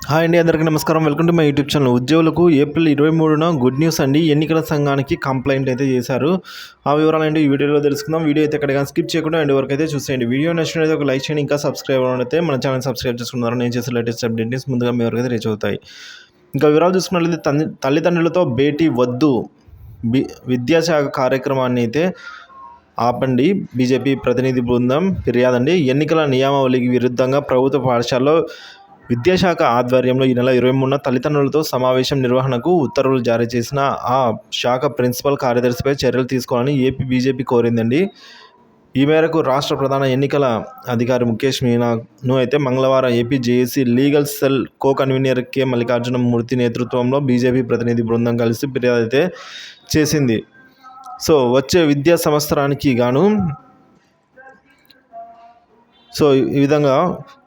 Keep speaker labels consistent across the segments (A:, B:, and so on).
A: Hi అండి, అందరికీ నమస్కారం. Welcome to my YouTube channel. ఉద్యోగులకు ఏప్రిల్ 23న గుడ్ న్యూస్ అండి. ఎన్నికల సంఘానికి కంప్లైంట్ అయితే చేశారు. ఆ వివరాలు ఏంటి ఈ వీడియోలో తెలుసుకుందాం. వీడియో అయితే ఎక్కడికైనా స్కిప్ చేయకుండా ఎండ్ వరకు అయితే చూసేయండి. వీడియో నచ్చినట్లయితే ఒక లైక్ చేయండి. ఇంకా సబ్స్క్రైబ్ అయితే మన ఛానల్ సబ్స్క్రైబ్ చేసుకున్నారు. నేను చేసే లేటెస్ట్ అప్డేట్స్ ముందుగా మీ వరకు అయితే రీచ్ అవుతాయి. ఇంకా వివరాలు చూసుకున్నట్లయితే తల్లిదండ్రులతో భేటీ వద్దు విద్యాశాఖ కార్యక్రమాన్ని అయితే ఆపండి. బీజేపీ ప్రతినిధి బృందం ఫిర్యాదండి. ఎన్నికల నియమావళికి విరుద్ధంగా ప్రభుత్వ పాఠశాలలో విద్యాశాఖ ఆధ్వర్యంలో ఈ నెల 23న తల్లిదండ్రులతో సమావేశం నిర్వహణకు ఉత్తర్వులు జారీ చేసిన ఆ శాఖ ప్రిన్సిపల్ కార్యదర్శిపై చర్యలు తీసుకోవాలని ఏపీ బీజేపీ కోరిందండి. ఈ మేరకు రాష్ట్ర ప్రధాన ఎన్నికల అధికారి ముఖేష్ మీనాను అయితే మంగళవారం AP JAC legal cell co convener K Mallikarjuna Murthy నేతృత్వంలో బీజేపీ ప్రతినిధి బృందం కలిసి ఫిర్యాదు అయితే చేసింది. సో వచ్చే విద్యా సంవత్సరానికి గాను ఈ విధంగా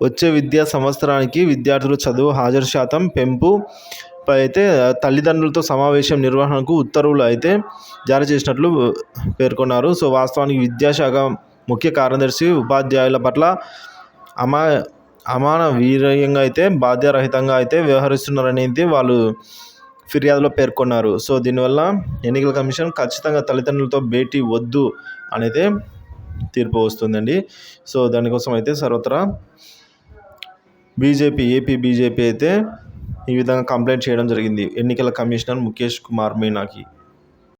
A: వచ్చే విద్యా సంవత్సరానికి విద్యార్థులు చదువు హాజరు శాతం పెంపుపై అయితే తల్లిదండ్రులతో సమావేశం నిర్వహణకు ఉత్తర్వులు అయితే జారీ చేసినట్లు పేర్కొన్నారు. వాస్తవానికి విద్యాశాఖ ముఖ్య కార్యదర్శి ఉపాధ్యాయుల పట్ల అమానవీయంగా అయితే బాధ్యరహితంగా అయితే వ్యవహరిస్తున్నారనేది వాళ్ళు ఫిర్యాదులో పేర్కొన్నారు. దీనివల్ల ఎన్నికల కమిషన్ ఖచ్చితంగా తల్లిదండ్రులతో భేటీ వద్దు అనేది తీర్పు వస్తుందండి. దానికోసం అయితే సర్వత్రా ఏపీ బీజేపీ అయితే ఈ విధంగా కంప్లైంట్ చేయడం జరిగింది ఎన్నికల కమిషనర్ ముఖేష్ కుమార్ మీనాకి.